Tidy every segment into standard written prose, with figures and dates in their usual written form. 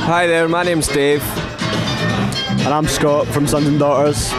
Hi there, my name's Dave. And I'm Scott from Sons and Daughters.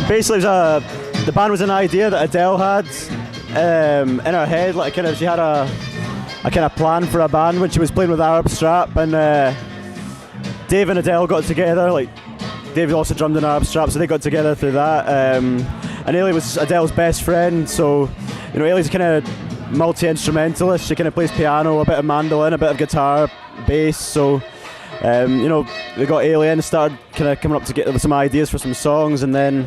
Basically, the band was an idea that Adele had in her head. Like, she had a kind of plan for a band when she was playing with Arab Strap, and Dave and Adele got together. Like, Dave also drummed in Arab Strap, so they got together through that. And Ailey was Adele's best friend, so Ailey's a kind of multi-instrumentalist. She kind of plays piano, a bit of mandolin, a bit of guitar, bass. So. We got Ailey in, started kind of coming up to get some ideas for some songs, and then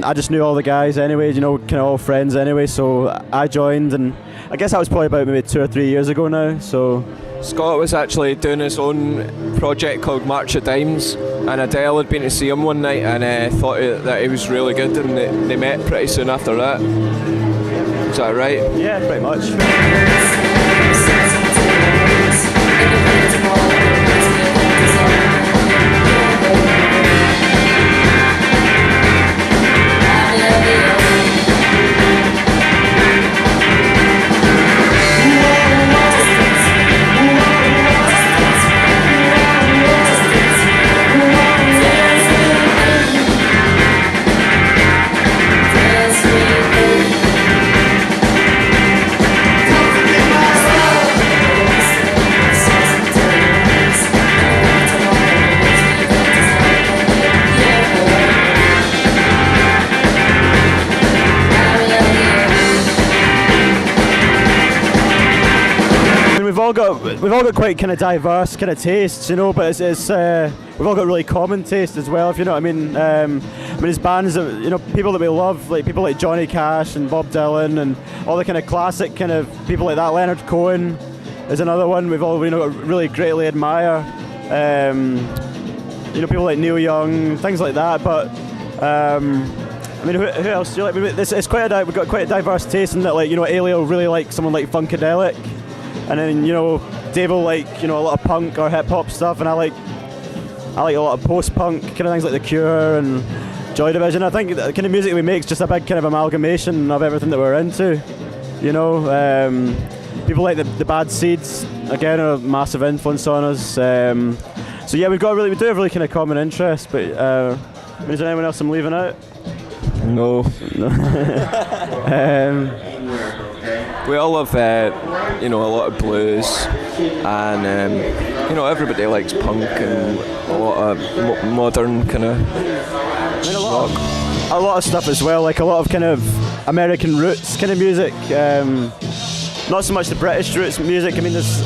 I just knew all the guys anyway, kind of all friends anyway, so I joined, and I guess that was probably about maybe 2 or 3 years ago now. So Scott was actually doing his own project called March of Dimes, and Adele had been to see him one night and thought that he was really good, and they met pretty soon after that. Is that right? Yeah, pretty much. We've all got quite kind of diverse kind of tastes, but it's we've all got really common taste as well, if you know what I mean. His bands, people that we love, like people like Johnny Cash and Bob Dylan and all the kind of classic kind of people like that. Leonard Cohen is another one we've all really greatly admire. People like Neil Young, things like that. But who else do you like? We've got quite a diverse taste in that. Like Ailey will really like someone like Funkadelic. And then, Dave will like, a lot of punk or hip hop stuff, and I like a lot of post-punk kind of things like The Cure and Joy Division. I think the kind of music we make is just a big kind of amalgamation of everything that we're into. People like the Bad Seeds, again, are a massive influence on us. So yeah, we do have really kind of common interests. But is there anyone else I'm leaving out? No. We all love, a lot of blues, and everybody likes punk and a lot of modern kind of rock. A lot of stuff as well, like a lot of kind of American roots kind of music. Not so much the British roots music. I mean, there's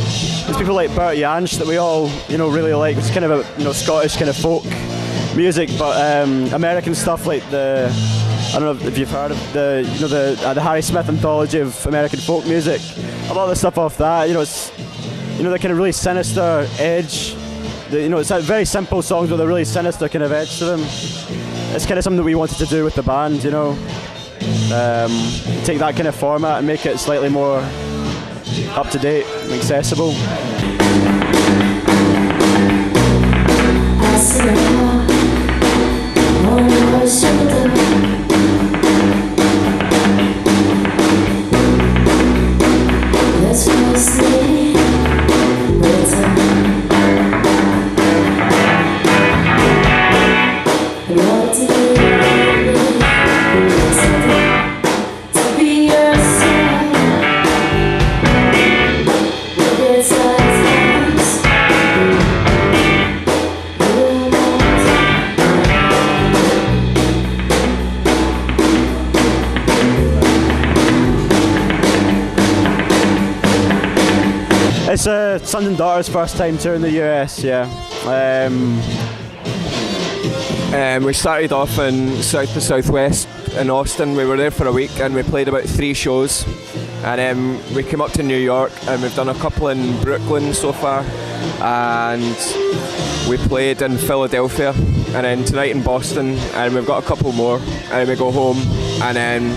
people like Bert Jansch that we all really like. It's kind of a Scottish kind of folk music, but American stuff like I don't know if you've heard of the Harry Smith anthology of American folk music. A lot of the stuff off that, it's the kind of really sinister edge. It's very simple songs with a really sinister kind of edge to them. It's kind of something that we wanted to do with the band, take that kind of format and make it slightly more up to date and accessible. It's Sons and Daughters' first time touring the US, yeah. We started off in South to Southwest in Austin. We were there for a week and we played about 3 shows. and then we came up to New York, and we've done a couple in Brooklyn so far, and we played in Philadelphia, and then tonight in Boston, and we've got a couple more, and then we go home, and then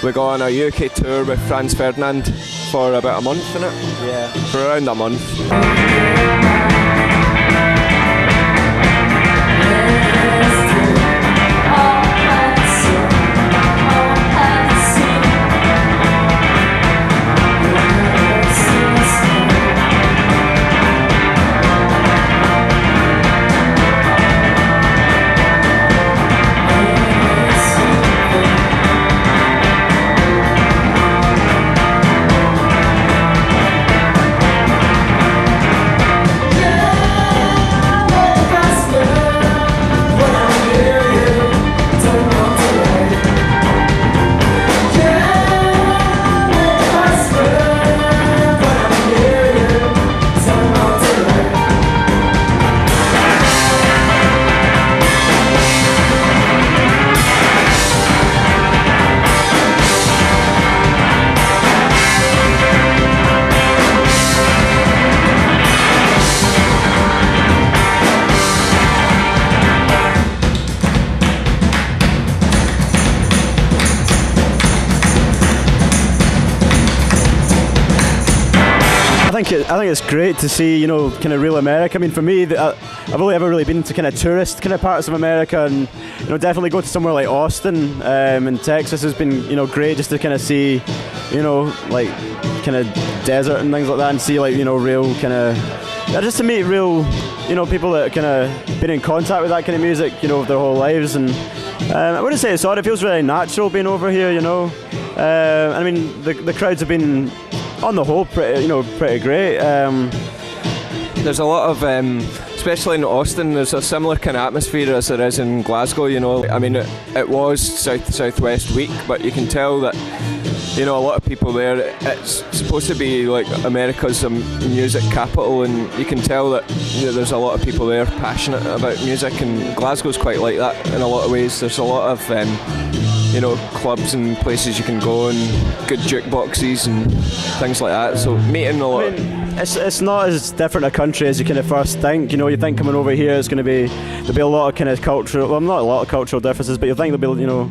we go on a UK tour with Franz Ferdinand for about a month, isn't it? Yeah. For around a month. I think it's great to see, you know, kind of real America. I mean, for me, I've only ever really been to kind of tourist kind of parts of America, and you know, definitely go to somewhere like Austin in Texas has been, you know, great just to kind of see, you know, like kind of desert and things like that, and see like, you know, real kind of, just to meet real, you know, people that kind of been in contact with that kind of music, you know, their whole lives. And I wouldn't say it's odd. It feels really natural being over here, you know. I mean, the crowds have been, on the whole, pretty great. There's a lot of, especially in Austin, there's a similar kind of atmosphere as there is in Glasgow, you know. I mean, it was South-Southwest week, but you can tell that, you know, a lot of people there, it's supposed to be like America's music capital, and you can tell that, you know, there's a lot of people there passionate about music, and Glasgow's quite like that in a lot of ways. There's a lot of, you know, clubs and places you can go, and good jukeboxes and things like that. So meeting a lot. I mean, it's not as different a country as you kind of first think. You know, you think coming over here it's going to be, there'll be a lot of kind of cultural, well, not a lot of cultural differences, but you think there'll be, you know,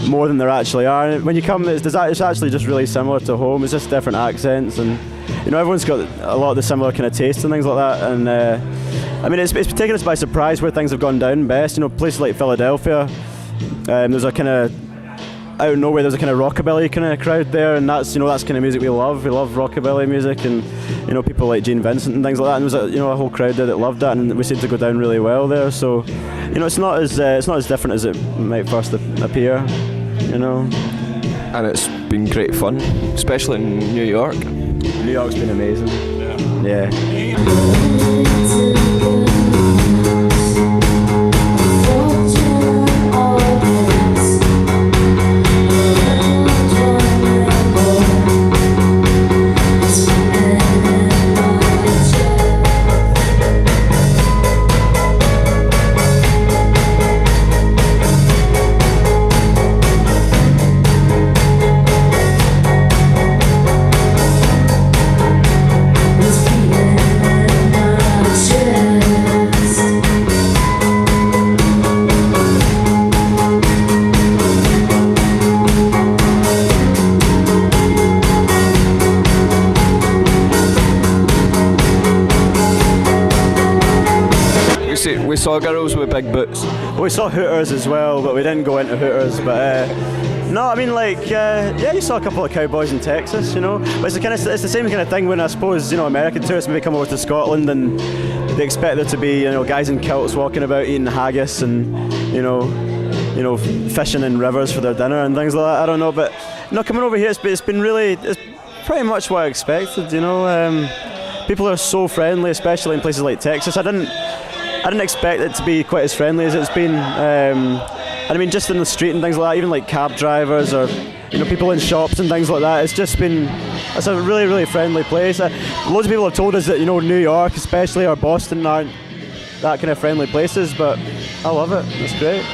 more than there actually are. And when you come, it's actually just really similar to home. It's just different accents, and you know, everyone's got a lot of the similar kind of tastes and things like that. And I mean, it's taken us by surprise where things have gone down best. You know, places like Philadelphia. There's a kind of, out of nowhere, there's a kind of rockabilly kind of crowd there, and that's, you know, that's kind of music we love. We love rockabilly music, and you know, people like Gene Vincent and things like that. And there was a whole crowd there that loved that, and we seemed to go down really well there. So, you know, it's not as different as it might first appear, you know. And it's been great fun, especially in New York. New York's been amazing. Yeah. We saw girls with big boots. We saw Hooters as well, but we didn't go into Hooters. But no, I mean, like, yeah, you saw a couple of cowboys in Texas, you know. But it's the same kind of thing when, I suppose, you know, American tourists maybe come over to Scotland and they expect there to be, you know, guys in kilts walking about eating haggis and, you know, fishing in rivers for their dinner and things like that. I don't know, but no, coming over here, it's been really, it's pretty much what I expected, you know. People are so friendly, especially in places like Texas. I didn't expect it to be quite as friendly as it's been. I mean, just in the street and things like that, even like cab drivers or, you know, people in shops and things like that. It's a really, really friendly place. Loads of people have told us that, you know, New York especially, or Boston, aren't that kind of friendly places, but I love it. It's great.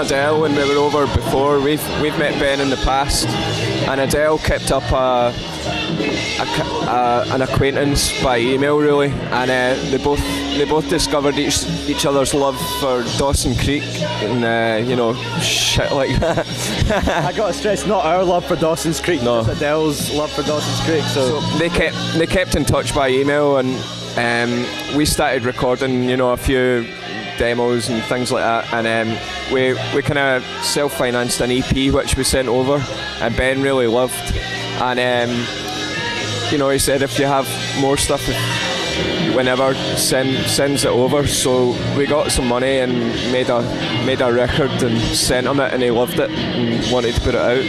Adele when we were over before. We've met Ben in the past, and Adele kept up an acquaintance by email really, and they both discovered each other's love for Dawson Creek and shit like that. I gotta stress, not our love for Dawson's Creek, no, it's Adele's love for Dawson's Creek. So they kept in touch by email, and we started recording a few demos and things like that, and we kind of self-financed an EP which we sent over, and Ben really loved, and he said if you have more stuff whenever, sends it over. So we got some money and made a record and sent him it, and he loved it and wanted to put it out.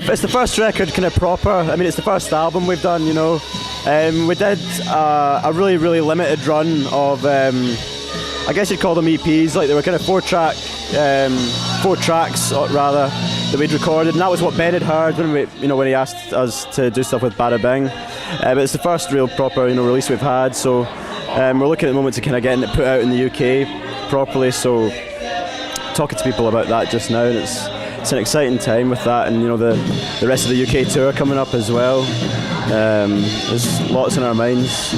It's the first record, kind of proper. I mean, it's the first album we've done. We did a really, really limited run of, I guess you'd call them EPs. Like they were kind of 4 tracks rather that we'd recorded, and that was what Ben had heard when when he asked us to do stuff with Bada Bing. But it's the first real proper release we've had. So we're looking at the moment to kind of getting it put out in the UK properly. So talking to people about that just now, and it's an exciting time with that, and the rest of the UK tour coming up as well. There's lots in our minds.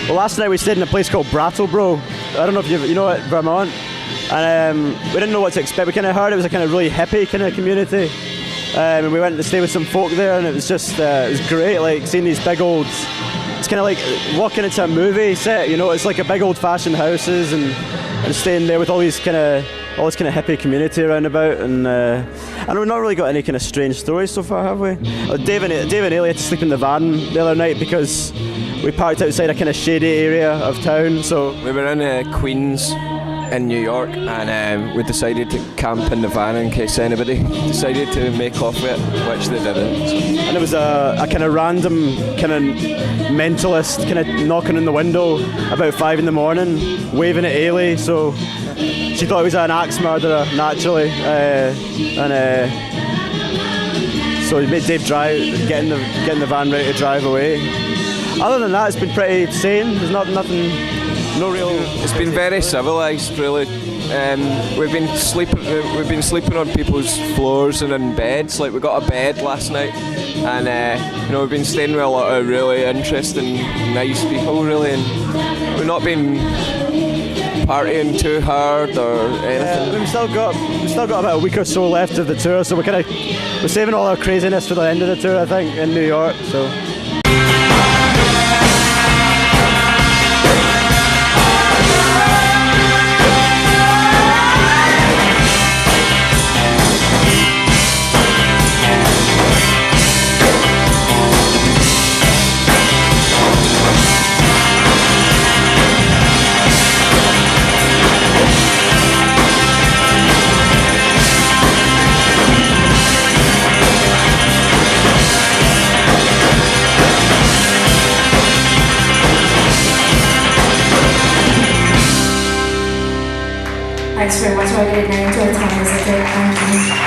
Last night we stayed in a place called Brattleboro. I don't know if you know it, Vermont. And we didn't know what to expect. We kind of heard it was a kind of really hippie kind of community. And we went to stay with some folk there, and it was just, it was great, like seeing these big old, it's kind of like walking into a movie set, it's like a big old fashioned houses, and staying there with all this kind of hippie community around about, and we've not really got any kind of strange stories so far, have we? Dave and Ailey had to sleep in the van the other night because we parked outside a kind of shady area of town. So we were in Queens in New York, and we decided to camp in the van in case anybody decided to make off with it, which they didn't. And there was a kind of random kind of mentalist kind of knocking on the window about 5 in the morning, waving at Ailey, so she thought he was an axe murderer naturally, so he made Dave drive, getting the van ready to drive away. Other than that, it's been pretty sane. There's nothing, no real. It's been very civilised, really. We've been sleeping on people's floors and in beds. Like we got a bed last night, and we've been staying with a lot of really interesting, nice people, really, and we've not been partying too hard or anything. We've still got about a week or so left of the tour, so we're saving all our craziness for the end of the tour, I think, in New York. So. Thanks very much. I did 9 to 10 as I did.